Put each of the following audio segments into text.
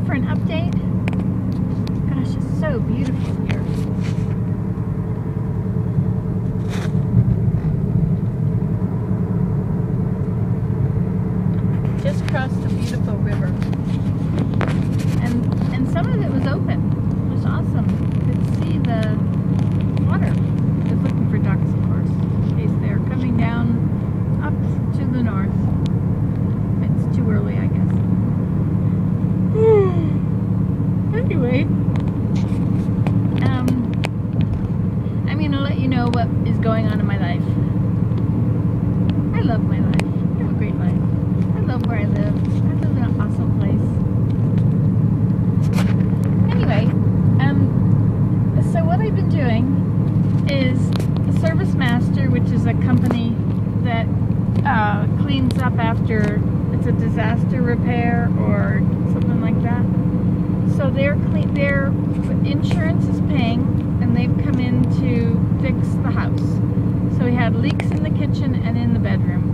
for an update. Gosh, it's so beautiful here. Just crossed a beautiful river. And some of it was open. It was awesome. You could see the water. I was looking for ducks, of course, in case they're coming down up to the north. It's too early, I guess. Anyway, I'm going to let you know what is going on in my life. I love my life. I have a great life. I love where I live. I live in an awesome place. Anyway, so what I've been doing is Service Master, which is a company that cleans up after it's a disaster repair or something like that. So their insurance is paying, and they've come in to fix the house. So we had leaks in the kitchen and in the bedroom.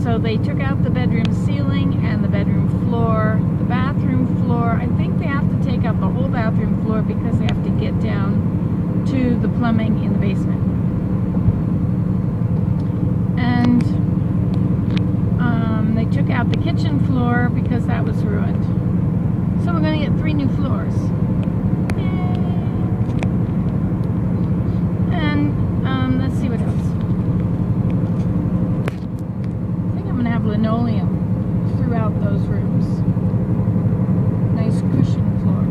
So they took out the bedroom ceiling and the bedroom floor. The bathroom floor, I think they have to take out the whole bathroom floor because they have to get down to the plumbing in the basement. And they took out the kitchen floor because that was ruined. So we're going to get 3 new floors. Yay! And let's see what else. I think I'm going to have linoleum throughout those rooms. Nice cushion floor.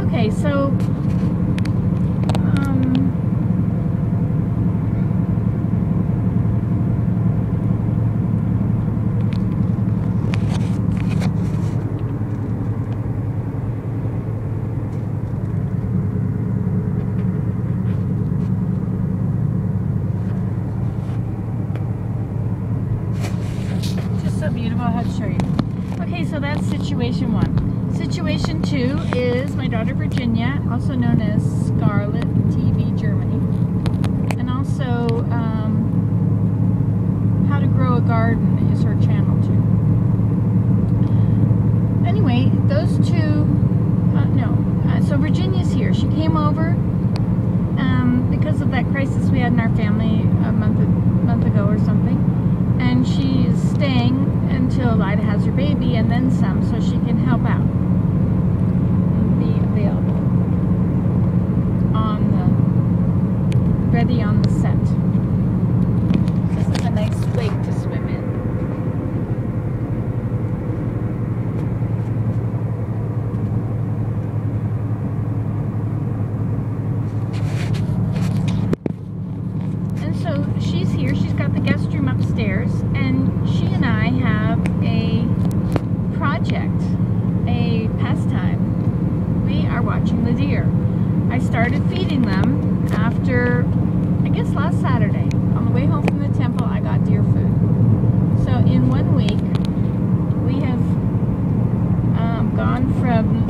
Okay, so beautiful. I'll show you. Okay, so that's situation 1. Situation 2 is my daughter Virginia, also known as Scarlet TV Germany, and also How to Grow a Garden is her channel too. Anyway, those two, so Virginia's here. She came over because of that crisis we had in our family a month ago or something, and she's staying until Lida has her baby and then some, so she can help out and be available ready on the set. This is a nice lake to swim in. And so she's here. She's got the guest room upstairs, and she and I have a project, a pastime. We are watching the deer. I started feeding them after, I guess last Saturday. On the way home from the temple, I got deer food. So in 1 week, we have gone from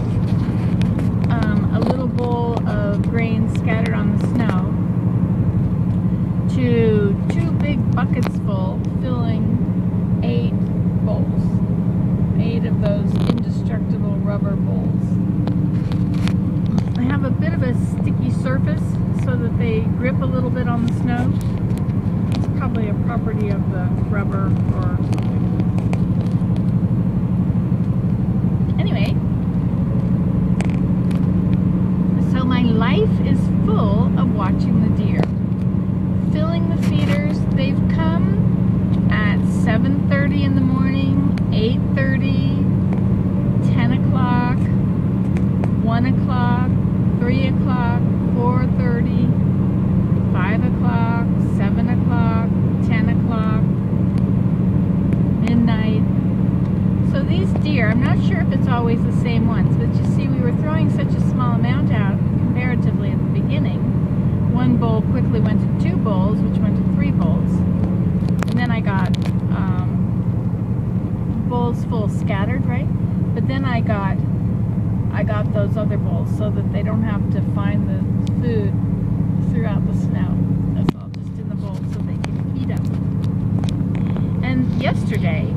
a little bowl of grain scattered on the snow to 2 big buckets full, filling 8 bowls. 8 of those indestructible rubber bowls. I have a bit of a sticky surface so that they grip a little bit on the snow. It's probably a property of the rubber or something. Anyway, so my life is full of watching the deer. Filling the feeders. They've come at 7:30 in the morning, 8:30, 10 o'clock, 1 o'clock, 3 o'clock, 4:30, 5 o'clock, 7 o'clock, 10 o'clock, midnight. So these deer, I'm not sure if it's always the same ones, but you see we were throwing such a small amount out comparatively at the beginning. 1 bowl quickly went to 2 bowls, which went to 3 bowls. And then I got bowls full scattered, right? But then I got those other bowls so that they don't have to find the food throughout the snow. That's all just in the bowl so they can eat them. And yesterday,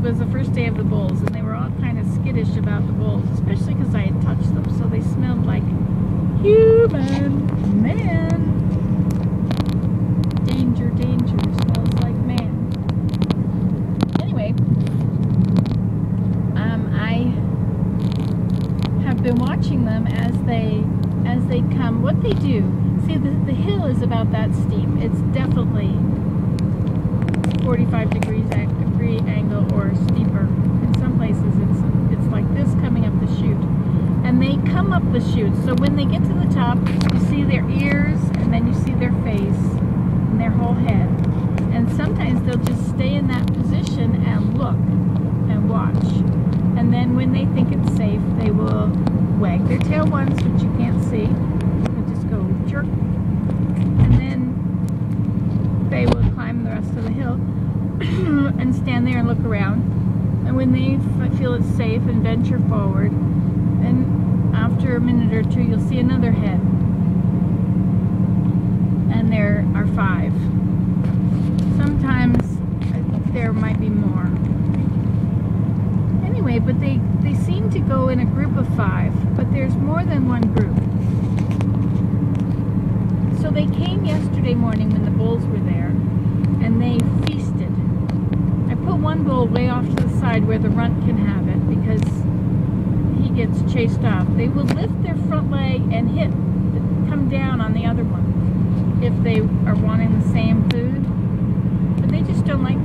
was the first day of the bowls, and they were all kind of skittish about the bowls, especially because I had touched them, so they smelled like human man. Danger, danger, smells like man. Anyway, I have been watching them as they come. What they do, see, the hill is about that steep. It's definitely 45 degree angle or steeper. In some places it's like this coming up the chute, and they come up the chute, so when they get to the top you see their ears, and then you see their face and their whole head, and sometimes they'll just stay in that position and look and watch, and then when they think it's safe they will wag their tail once, which you can't see. They'll just go jerk, and then they will climb the rest of the hill and stand there and look around, and when they feel it's safe and venture forward, and after a minute or two you'll see another head, and there are 5. Sometimes there might be more. Anyway, but they seem to go in a group of 5, but there's more than one group. So they came yesterday morning when the bulls were there, and they feasted. I put one bull way off to the side where the runt can have it because he gets chased off. They will lift their front leg and come down on the other one if they are wanting the same food. But they just don't like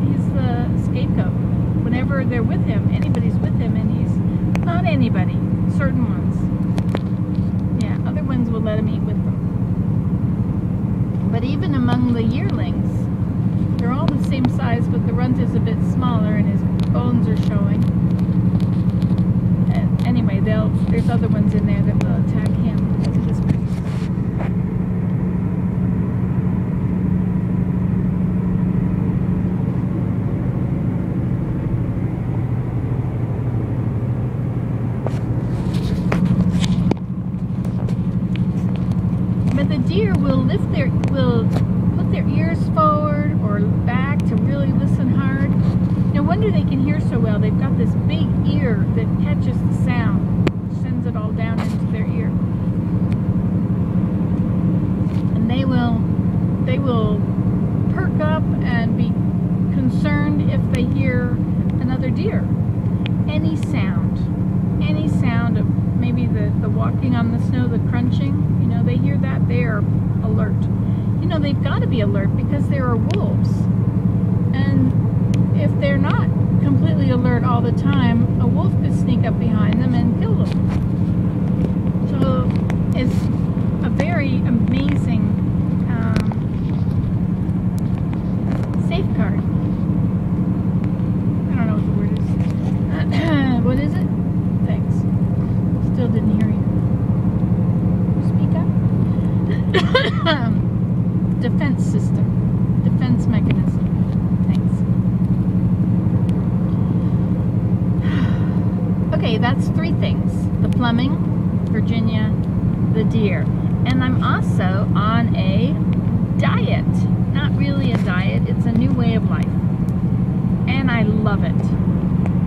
he's the scapegoat. Whenever they're with him, anybody's with him, and he's not anybody, certain ones. Yeah, other ones will let him eat with them. But even among the yearlings, they're all the same size, but the runt is a bit smaller and his bones are showing. And anyway, there's other ones in there that will attack him. Look at this place. But the deer will put their ears forward or back to really listen hard. No wonder they can hear so well. They've got this big ear that catches the sound, sends it all down into their ear. And they will perk up and be concerned if they hear another deer. Any sound of maybe the walking on the snow, the crunching, you know, they hear that, they are alert. You know, they've got to be alert because there are wolves. And if they're not completely alert all the time, a wolf could sneak up behind them and kill them. So it's a very amazing safeguard. I don't know what the word is. What is it? Thanks. Still didn't hear you. Speak up. Defense system. Defense mechanism. Thanks. Okay, that's 3 things. The plumbing, Virginia, the deer. And I'm also on a diet. Not really a diet, it's a new way of life. And I love it.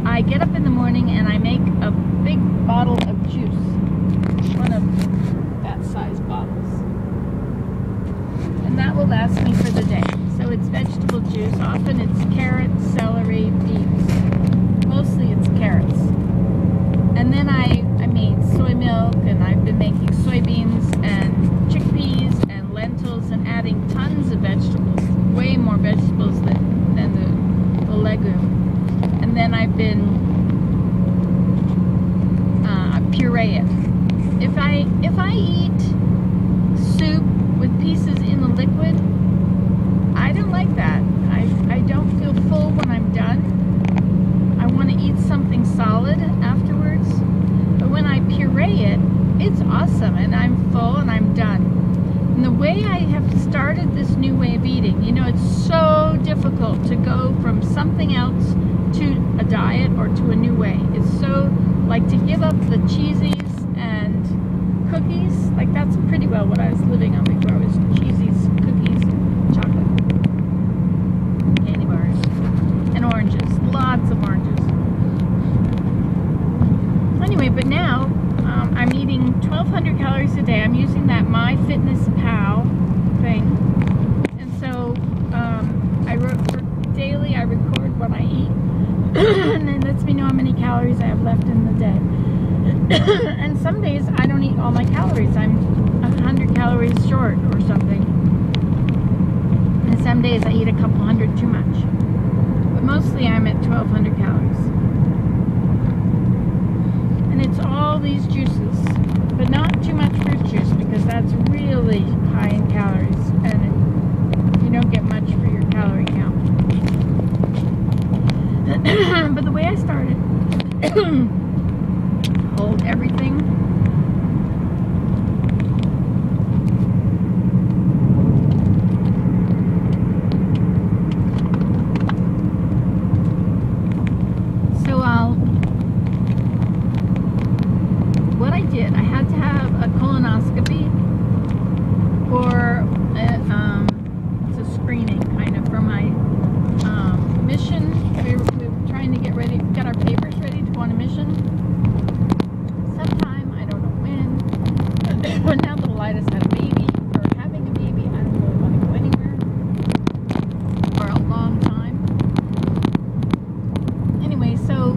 I get up in the morning and I make a big bottle of juice. One of that size bottles. And that will last me for the day. So it's vegetable juice. Often it's carrots, celery, beets. Mostly it's carrots. And then I made soy milk, and I've been making soybeans and chickpeas and lentils and adding tons of vegetables. Way more vegetables than the legume. And then I've been puree it. If I eat soup with pieces in the liquid, I don't like that. I don't feel full when I'm done. I want to eat something solid afterwards. But when I puree it, it's awesome, and I'm full and I'm done. And the way I have started this new way of eating, you know, it's so difficult to go from something else to a diet or to a new way. It's so, like, to give up the cheesies and cookies, like that's pretty well what I was living on before. It was cheesies, cookies, and chocolate. Fitness Pal thing, and so I wrote daily. I record what I eat, and it lets me know how many calories I have left in the day. And some days I don't eat all my calories. I'm 100 calories short or something. And some days I eat a couple hundred too much. But mostly I'm at 1,200 calories. And it's all these juices, but not too much fruit juice because that's really high in calories, and you don't get much for your calorie count. But the way I started, hold everything. What I did, I had to have a colonoscopy, or it's a screening kind of for my mission. We were trying to get our papers ready to go on a mission. Sometime, I don't know when, but now that Elidas had a baby, or having a baby, I don't really want to go anywhere for a long time. Anyway, so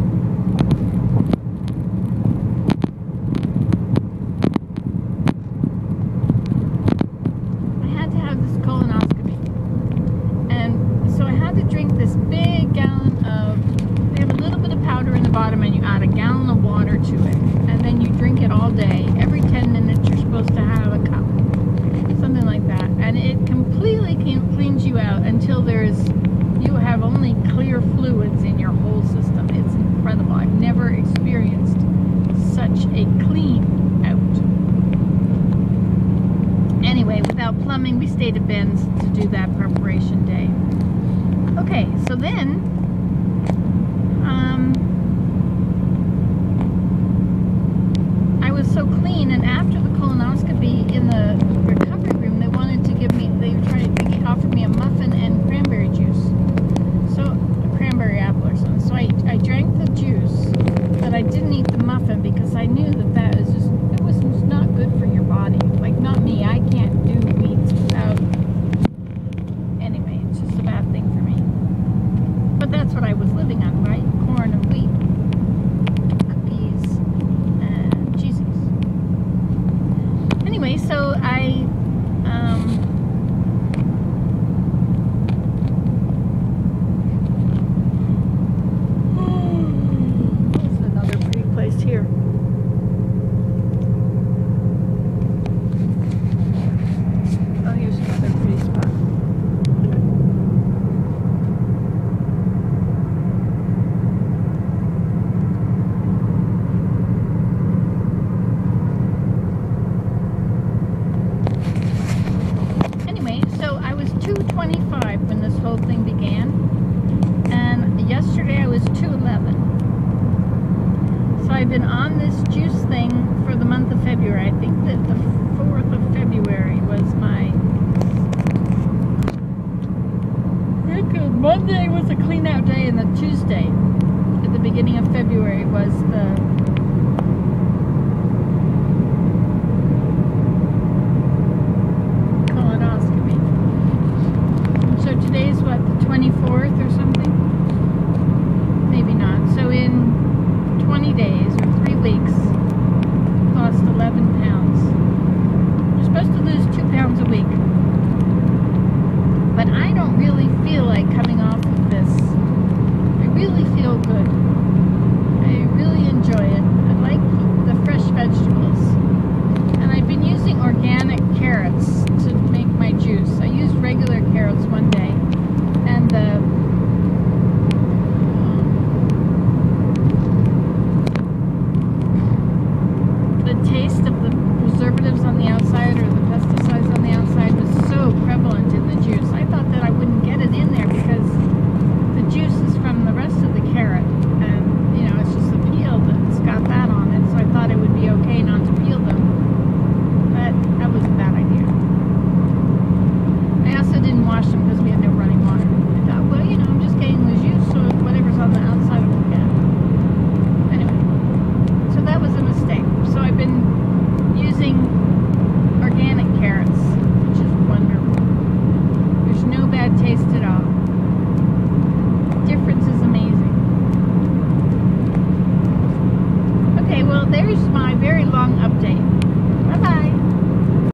colonoscopy, and so I had to drink this big gallon of, they have a little bit of powder in the bottom, and you add a gallon of water to it, and then you drink it all day. Every 10 minutes you're supposed to have a cup, something like that, and it completely cleans you out until you have only clear fluids in your whole system. It's incredible. I've never experienced such a clean out. Anyway, without plumbing, we stayed at Ben's to do that preparation day. Okay, so then, I was so clean, and after the colonoscopy in the recovery room, they wanted to give me, they offered me a muffin and cranberry juice. So, a cranberry apple or something. So I drank the juice, but I didn't eat the muffin because I knew that was just, it was not good for your body. Like, not me, I can't do meats without, anyway, it's just a bad thing for me. But that's what I was living on, right? Corn and wheat, cookies, and cheesies. Anyway, so this is another pretty place here. Oh, here's another pretty spot. Anyway, so I was 225 when this whole thing began, and yesterday I was 211. So I've been on this juice thing for the month of February. I think that the 4th of February was my... Monday was a clean out day, and the Tuesday at the beginning of February was the